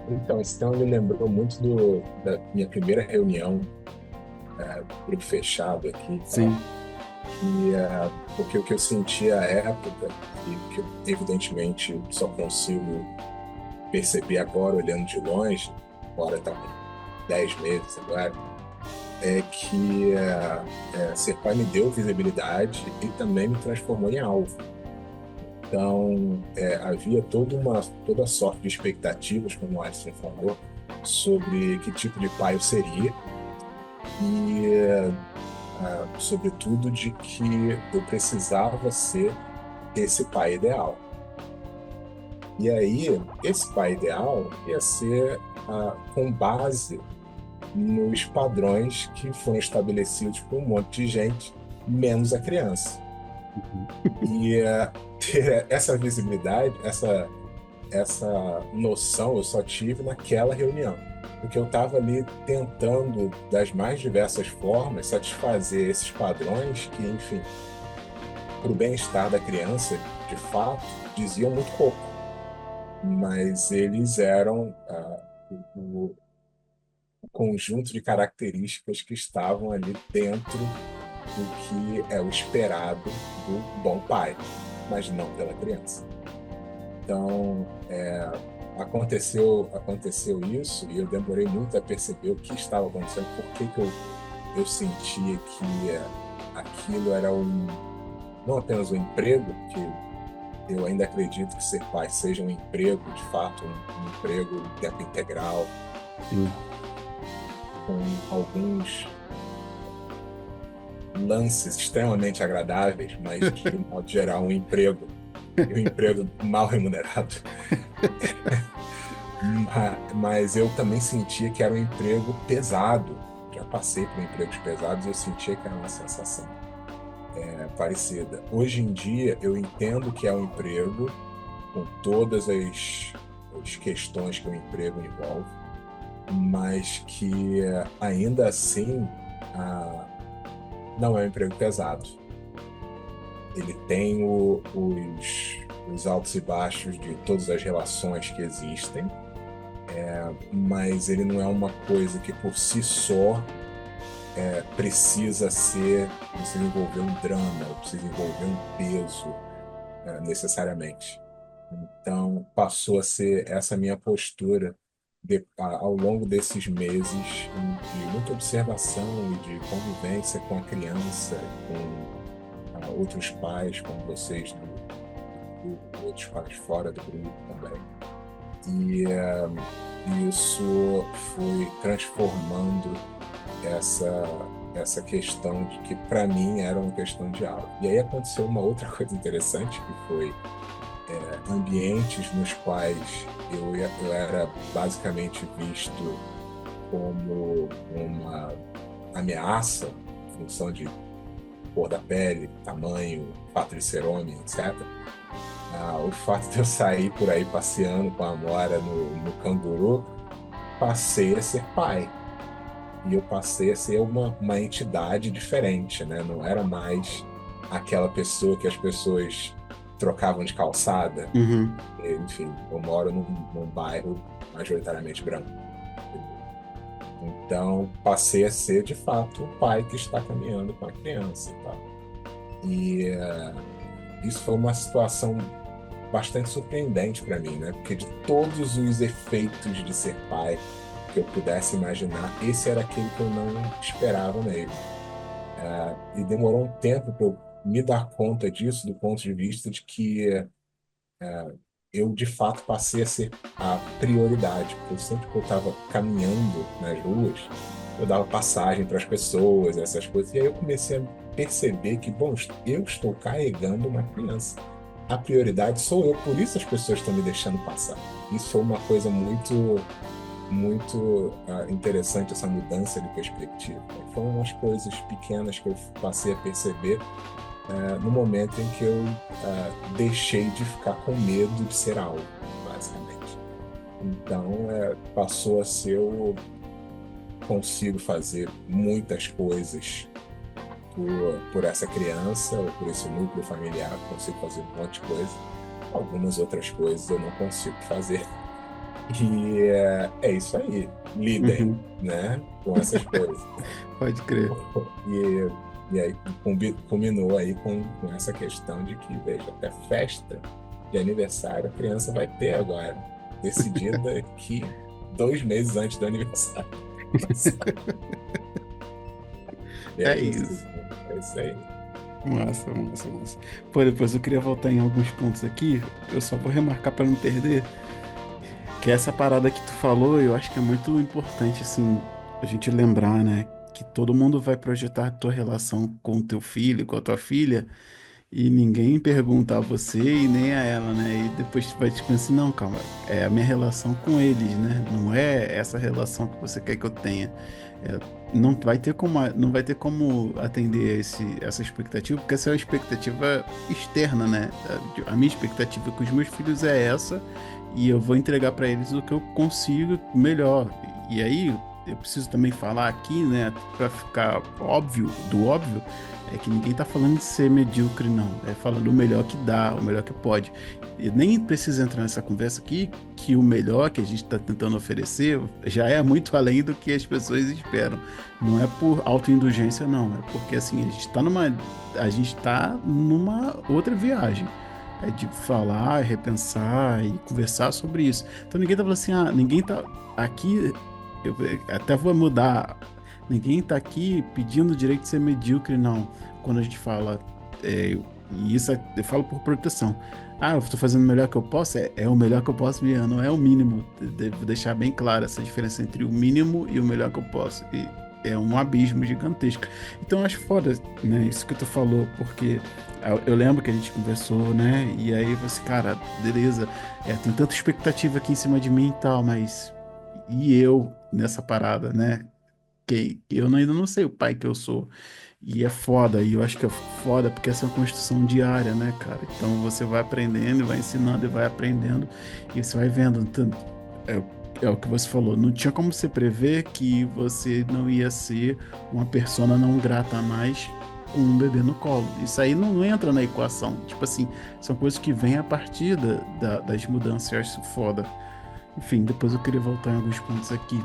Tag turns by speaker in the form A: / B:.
A: Então, esse tema me lembrou muito da minha primeira reunião, grupo fechado aqui e tal.
B: Sim.
A: Porque o que eu senti à época, e que eu evidentemente só consigo perceber agora olhando de longe, agora está com 10 meses agora, é que ser pai me deu visibilidade e também me transformou em alvo. Então, havia toda sorte de expectativas, como o Alisson falou, sobre que tipo de pai eu seria e, sobretudo, de que eu precisava ser esse pai ideal. E aí, esse pai ideal ia ser com base nos padrões que foram estabelecidos por um monte de gente, menos a criança.
B: Uhum.
A: E ter essa visibilidade, essa noção eu só tive naquela reunião. Porque eu estava ali tentando, das mais diversas formas, satisfazer esses padrões que, enfim, para o bem-estar da criança, de fato, diziam muito pouco. Mas eles eram o conjunto de características que estavam ali dentro do que é o esperado do bom pai, mas não pela criança. Então, aconteceu isso e eu demorei muito a perceber o que estava acontecendo, por que que eu sentia que aquilo era não apenas um emprego, que eu ainda acredito que ser pai seja um emprego, de fato, um emprego de tempo integral,
B: Sim.
A: com alguns lances extremamente agradáveis, mas de um modo geral um emprego, e um emprego mal remunerado. Mas eu também sentia que era um emprego pesado. Já passei por empregos pesados e eu sentia que era uma sensação parecida. Hoje em dia, eu entendo que é um emprego com todas as questões que o emprego envolve, mas que ainda assim ah, não é um emprego pesado. Ele tem os altos e baixos de todas as relações que existem, mas ele não é uma coisa que por si só precisa envolver um drama, ou precisa envolver um peso, necessariamente. Então, passou a ser essa minha postura ao longo desses meses de muita observação e de convivência com a criança, com outros pais, como vocês do grupo, outros pais fora do grupo também. E isso foi transformando essa essa questão de que para mim era uma questão de aula. E aí aconteceu uma outra coisa interessante que foi ambientes nos quais eu era basicamente visto como uma ameaça em função de cor da pele, tamanho, fato de ser homem, etc. O fato de eu sair por aí passeando com a Amora no Canguru, passei a ser pai. E eu passei a ser uma entidade diferente, né? Não era mais aquela pessoa que as pessoas trocavam de calçada.
B: Uhum.
A: Enfim, eu moro num bairro majoritariamente branco. Então, passei a ser, de fato, o pai que está caminhando com a criança e tal. E isso foi uma situação bastante surpreendente para mim, né? Porque de todos os efeitos de ser pai que eu pudesse imaginar, esse era aquele que eu não esperava mesmo. E demorou um tempo para eu me dar conta disso, do ponto de vista de que eu de fato passei a ser a prioridade, porque sempre que eu estava caminhando nas ruas, eu dava passagem para as pessoas, essas coisas, e aí eu comecei a perceber que, bom, eu estou carregando uma criança. A prioridade sou eu, por isso as pessoas estão me deixando passar. Isso foi uma coisa muito interessante, essa mudança de perspectiva. Foram umas coisas pequenas que eu passei a perceber no momento em que eu deixei de ficar com medo de ser alvo, basicamente. Então, passou a ser eu consigo fazer muitas coisas por essa criança ou por esse núcleo familiar, consigo fazer um monte de coisa. Algumas outras coisas eu não consigo fazer. E é isso aí. Lidem,
B: Uhum.
A: né, com essas coisas.
B: Pode crer.
A: E aí culminou aí com essa questão de que, veja, até festa de aniversário a criança vai ter agora, decidida que 2 meses antes do aniversário. E é
B: É
A: isso,
B: isso.
A: é isso aí.
B: Massa, massa, massa. Pô, depois eu queria voltar em alguns pontos aqui. Eu só vou remarcar para não perder. Que essa parada que tu falou, eu acho que é muito importante, assim, a gente lembrar, né? Que todo mundo vai projetar a tua relação com o teu filho, com a tua filha, e ninguém pergunta a você e nem a ela, né? E depois tu vai te pensar assim, não, calma, é a minha relação com eles, né? Não é essa relação que você quer que eu tenha. É, não vai ter como, não vai ter como atender essa expectativa, porque essa é uma expectativa externa, né? A minha expectativa com os meus filhos é essa, e eu vou entregar para eles o que eu consigo melhor. E aí, eu preciso também falar aqui, né, para ficar óbvio, do óbvio, é que ninguém tá falando de ser medíocre, não. É falando o melhor que dá, o melhor que pode. E nem precisa entrar nessa conversa aqui, que o melhor que a gente está tentando oferecer já é muito além do que as pessoas esperam. Não é por autoindulgência, não. É porque assim, a gente tá numa outra viagem. É de falar, repensar e conversar sobre isso. Então ninguém tá falando assim, ah, ninguém tá aqui. Eu até vou mudar. Ninguém tá aqui pedindo o direito de ser medíocre, não. Quando a gente fala, e isso eu falo por proteção. Ah, eu estou fazendo o melhor que eu posso, é o melhor que eu posso, Biano, não é o mínimo. Devo deixar bem clara essa diferença entre o mínimo e o melhor que eu posso. E é um abismo gigantesco. Então eu acho foda, né, isso que tu falou, porque eu lembro que a gente conversou, né, e aí você, cara, beleza, tem tanta expectativa aqui em cima de mim e tal, mas e eu nessa parada, né? Que eu ainda não sei o pai que eu sou. E é foda, e eu acho que é foda porque essa é uma construção diária, né, cara? Então você vai aprendendo, e vai ensinando e vai aprendendo, e você vai vendo. Então, é o que você falou, não tinha como você prever que você não ia ser uma persona não grata a mais com um bebê no colo. Isso aí não entra na equação. Tipo assim, são coisas que vêm a partir das mudanças, eu acho isso foda. Enfim, depois eu queria voltar em alguns pontos aqui.